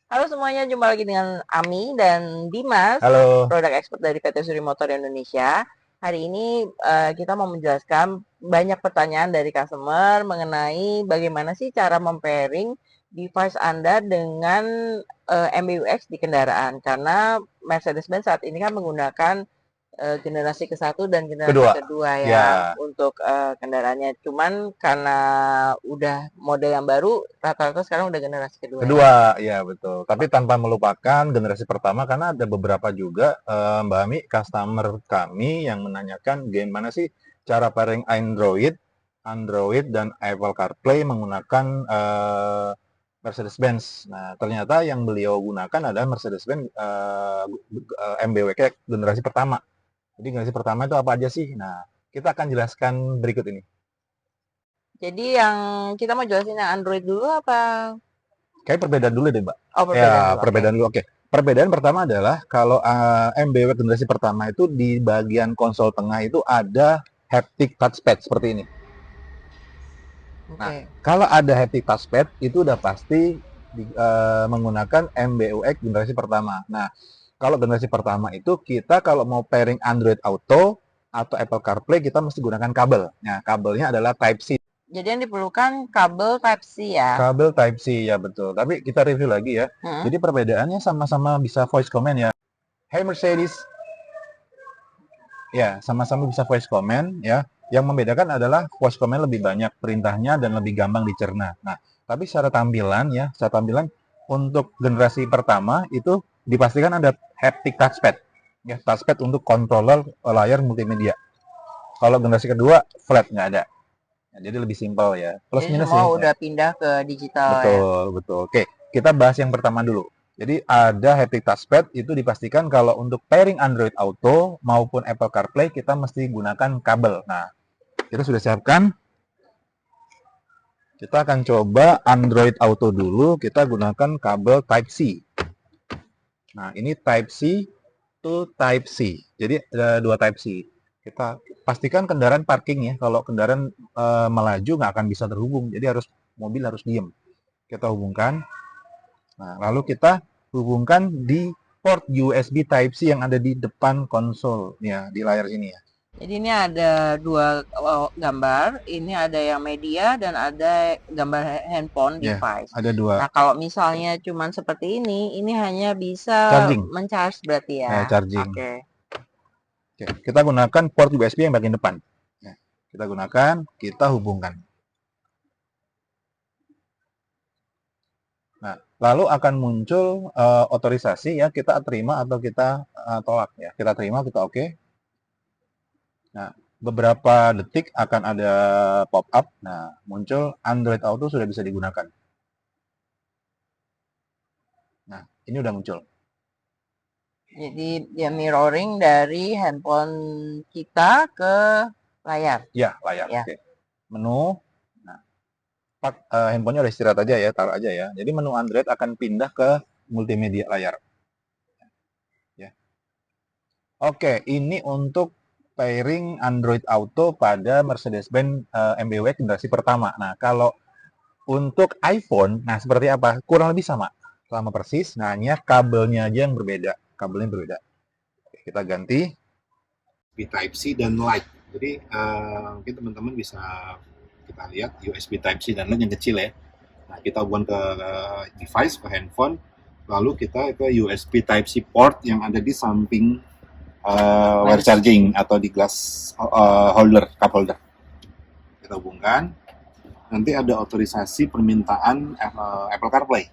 Halo semuanya, jumpa lagi dengan Ami dan Dimas, Halo. produk expert dari PT Suri Motor Indonesia. Hari ini kita mau menjelaskan banyak pertanyaan dari customer mengenai bagaimana sih cara mempairing device Anda dengan MBUX di kendaraan. Karena Mercedes-Benz saat ini kan menggunakan generasi ke-1 dan generasi Kedua. kedua ya Ya, untuk kendaraannya. Cuman karena udah model yang baru, rata-rata sekarang udah generasi kedua ya. kedua, ya betul. Tapi tanpa melupakan generasi pertama karena ada beberapa juga Mbak Ami, customer kami yang menanyakan gimana sih cara pairing Android dan Apple CarPlay menggunakan Mercedes-Benz. Nah, ternyata yang beliau gunakan adalah Mercedes-Benz MBWK generasi pertama. Jadi generasi pertama itu apa aja sih? Nah, kita akan jelaskan berikut ini. Jadi yang kita mau jelasin yang Android dulu apa? Kayak perbedaan dulu deh, Mbak. Oh, perbedaan Ya, dulu. Oke. perbedaan dulu. Oke. Perbedaan pertama adalah kalau MBW generasi pertama itu di bagian konsol tengah itu ada haptic touchpad seperti ini. Nah, Oke. kalau ada haptic touchpad itu udah pasti menggunakan MBUX generasi pertama. Nah, kalau generasi pertama itu kita kalau mau pairing Android Auto atau Apple CarPlay kita mesti gunakan kabel. Nah, kabelnya adalah Type C. Jadi yang diperlukan kabel Type C ya. Kabel Type C ya betul. Tapi kita review lagi ya. Hmm? Jadi perbedaannya sama-sama bisa voice command ya. Hey Mercedes, ya sama-sama bisa voice command ya. Yang membedakan adalah voice command lebih banyak perintahnya dan lebih gampang dicerna. Nah, tapi secara tampilan ya, secara tampilan untuk generasi pertama itu dipastikan ada haptic touchpad. Ya, touchpad untuk controller layar multimedia. Kalau generasi kedua flat nggak ada. Ya, jadi lebih simpel ya. Plus Jadi minus semua sih. Ya. udah pindah ke digital ya. Betul, betul. Oke, kita bahas yang pertama dulu. Jadi ada haptic touchpad itu dipastikan kalau untuk pairing Android Auto maupun Apple CarPlay kita mesti gunakan kabel. Nah, kita sudah siapkan. Kita akan coba Android Auto dulu. Kita gunakan kabel Type C. Nah, ini Type C to Type C. Jadi ada dua Type C. Kita pastikan kendaraan parking ya. Kalau kendaraan melaju nggak akan bisa terhubung. Jadi mobil harus diem. Kita hubungkan. Nah, lalu kita hubungkan di port USB Type-C yang ada di depan konsol ya, di layar sini ya. Jadi ini ada dua gambar, ini ada yang media dan ada gambar handphone Ya, device. ada dua Nah, kalau misalnya cuman seperti ini hanya bisa charging. mencharge berarti ya. Charging. Oke. Oke, kita gunakan port USB yang bagian depan. Ya, kita gunakan, kita hubungkan. Nah, lalu akan muncul otorisasi ya, kita terima atau kita tolak ya. Kita terima, kita oke. Nah, beberapa detik akan ada pop up. Nah, muncul Android Auto sudah bisa digunakan. Nah, ini udah muncul. Jadi dia mirroring dari handphone kita ke layar Ya, layar. ya. Oke. Menu. Nah, handphonenya udah istirahat aja ya, taruh aja ya. Jadi menu Android akan pindah ke multimedia layar. Ya. Oke, ini untuk pairing Android Auto pada Mercedes-Benz MBW generasi pertama. Nah, kalau untuk iPhone, nah seperti apa? Kurang lebih sama. Sama persis, nah hanya kabelnya aja yang berbeda. Kabelnya berbeda. Oke, kita ganti. USB Type-C dan Lite. Jadi mungkin teman-teman bisa kita lihat USB Type-C dan Lite yang kecil ya. Nah, kita hubungkan ke device, ke handphone, lalu kita ke USB Type-C port yang ada di samping wire charging atau di glass holder, cup holder. Kita hubungkan, nanti ada otorisasi permintaan Apple CarPlay.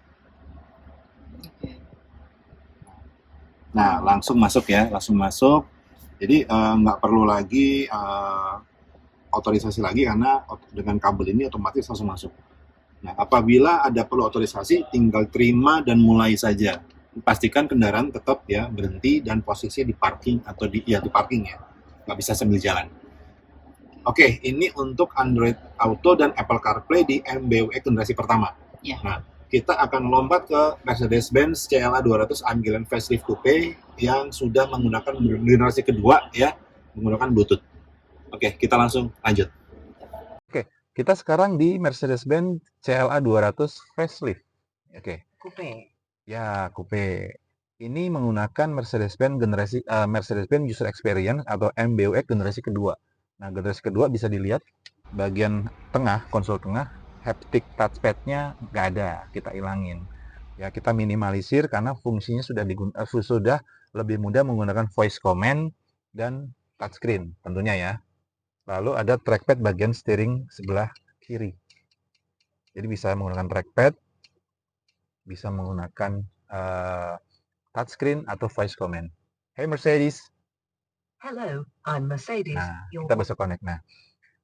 Nah, langsung masuk ya, langsung masuk. Jadi nggak perlu lagi otorisasi lagi karena dengan kabel ini otomatis langsung masuk. Nah, apabila ada perlu otorisasi, tinggal terima dan mulai saja. Pastikan kendaraan tetap ya berhenti dan posisi di parking atau di parking ya, nggak bisa sambil jalan. Oke, ini untuk Android Auto dan Apple CarPlay di MBUX generasi pertama. Ya. Nah, kita akan lompat ke Mercedes-Benz CLA 200 AMG Facelift Coupe yang sudah menggunakan generasi kedua ya, menggunakan Bluetooth. Oke, kita langsung lanjut. Oke, kita sekarang di Mercedes-Benz CLA 200 Facelift. Oke. Coupe. Ya, coupe. Ini menggunakan Mercedes-Benz User Experience atau MBUX generasi kedua. Nah, generasi kedua bisa dilihat bagian tengah, konsol tengah, haptic touchpad-nya nggak ada, kita ilangin. Ya, kita minimalisir karena fungsinya sudah lebih mudah menggunakan voice command dan touchscreen tentunya ya. Lalu ada trackpad bagian steering sebelah kiri. Jadi bisa menggunakan trackpad, bisa menggunakan touchscreen atau voice command. Hey Mercedes. Hello, I'm Mercedes. Nah, kita bisa connect. Nah,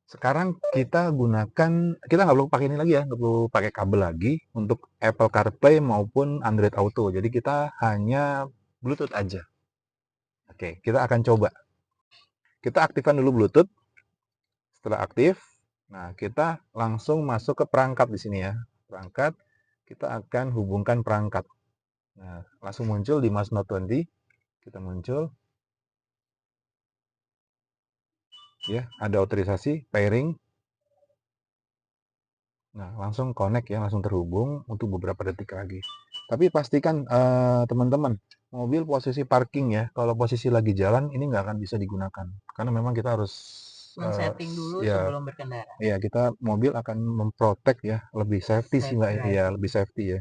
sekarang kita nggak perlu pakai ini lagi ya, nggak perlu pakai kabel lagi untuk Apple CarPlay maupun Android Auto. Jadi kita hanya Bluetooth aja. Oke, kita akan coba. Kita aktifkan dulu Bluetooth. Setelah aktif, nah kita langsung masuk ke perangkat di sini ya. Perangkat, kita akan hubungkan perangkat. Nah, langsung muncul di Mouse Note 20. Kita muncul. Ya, ada otorisasi, pairing. Nah, langsung connect ya, langsung terhubung untuk beberapa detik lagi. Tapi pastikan teman-teman, mobil posisi parking ya. Kalau posisi lagi jalan, ini nggak akan bisa digunakan. Karena memang kita harus Men-setting dulu ya, sebelum berkendara. ya kita mobil akan memprotek ya, lebih safety sih Mbak. Safety Ya, lebih safety ya.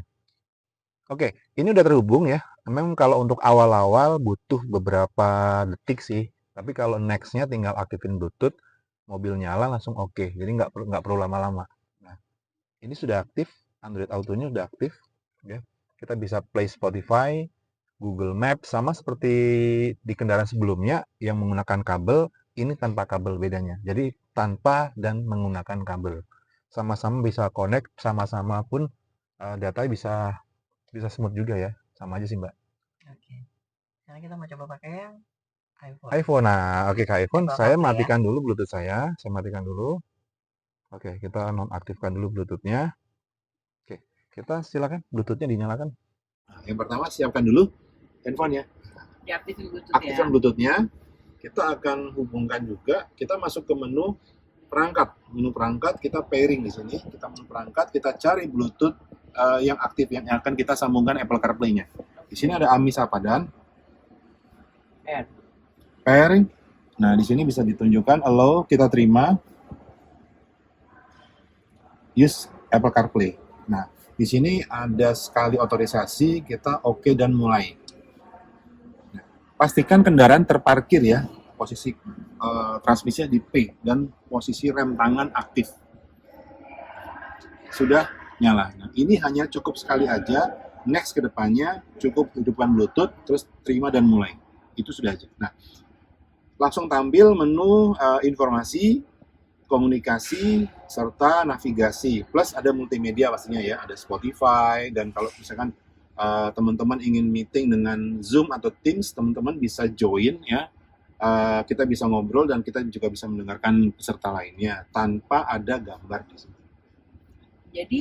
Oke, ini udah terhubung ya. Memang kalau untuk awal-awal butuh beberapa detik sih. Tapi kalau nextnya tinggal aktifin Bluetooth, mobil nyala langsung oke. Jadi nggak perlu lama-lama. Nah, ini sudah aktif, Android Auto-nya sudah aktif. Ya. Kita bisa play Spotify, Google Maps, sama seperti di kendaraan sebelumnya yang menggunakan kabel, ini tanpa kabel bedanya. Jadi tanpa dan menggunakan kabel. Sama-sama bisa connect, sama-sama pun datanya bisa smooth juga ya. Sama aja sih Mbak. Oke. Sekarang kita mau coba pakai yang iPhone. iPhone, nah oke Kak iPhone, Apple saya CarPlay ya. matikan dulu Bluetooth saya matikan dulu. Oke, kita nonaktifkan dulu Bluetooth-nya. Oke, kita silakan Bluetooth-nya dinyalakan. Nah, yang pertama siapkan dulu handphone ya. Diaktifin Bluetooth Aktifkan ya. Bluetooth-nya. Kita akan hubungkan juga. Kita masuk ke menu perangkat. Menu perangkat kita pairing di sini. Kita menu perangkat, kita cari Bluetooth yang aktif yang akan kita sambungkan Apple CarPlay-nya. Di sini ada Ami Sapadan. Pairing. Nah, di sini bisa ditunjukkan allow, kita terima. Use Apple CarPlay. Nah, di sini ada sekali otorisasi, kita oke dan mulai. Nah, pastikan kendaraan terparkir ya, posisi transmisinya di P dan posisi rem tangan aktif. Sudah nyala. Nah, ini hanya cukup sekali aja. Next ke depannya cukup hidupkan Bluetooth, terus terima dan mulai. Itu sudah aja. Nah, langsung tampil menu informasi, komunikasi, serta navigasi. Plus ada multimedia pastinya ya, ada Spotify, dan kalau misalkan teman-teman ingin meeting dengan Zoom atau Teams, teman-teman bisa join ya. Kita bisa ngobrol dan kita juga bisa mendengarkan peserta lainnya tanpa ada gambar di sini. Jadi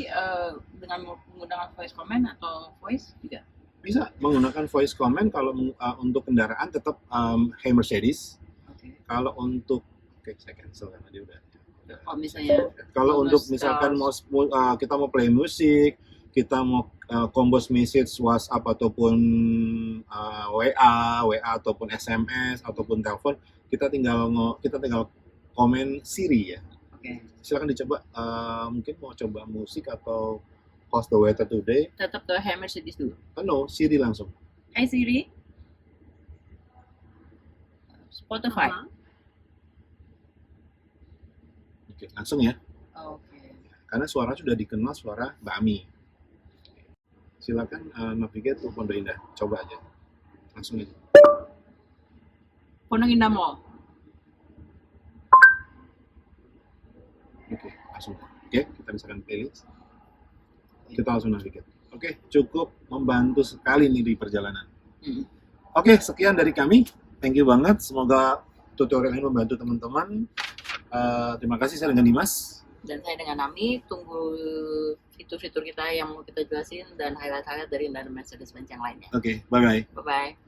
dengan menggunakan voice command atau voice juga? Bisa menggunakan voice command kalau untuk kendaraan tetap Hey Mercedes. Oke. Kalau untuk saya cancel karena dia udah. Oh, misalnya Kalau untuk misalkan kita mau play musik, kita mau compose message WhatsApp ataupun WA ataupun SMS ataupun telepon, kita tinggal komen Siri ya. Oke. Silakan dicoba. Mungkin mau coba musik atau How's the weather today? Tetap ke Hey Mercedes dulu. No, Siri langsung. Hey Siri. Spotify. Oke, langsung ya. Oke. Karena suara sudah dikenal suara Mbak Ami. Silakan navigate to Pondok Indah. Coba aja. Langsung aja. Pondok Indah Mall. Oke, langsung. Oke, kita misalkan playlist. Kita langsung navigate. Oke, cukup membantu sekali nih di perjalanan. Oke, sekian dari kami. Thank you banget. Semoga tutorial ini membantu teman-teman. Terima kasih, saya dengan Dimas. Dan saya dengan Ami. Tunggu fitur-fitur kita yang mau kita jelasin dan highlight-highlight dari Mercedes-Benz yang lainnya. Oke, bye-bye. Bye-bye.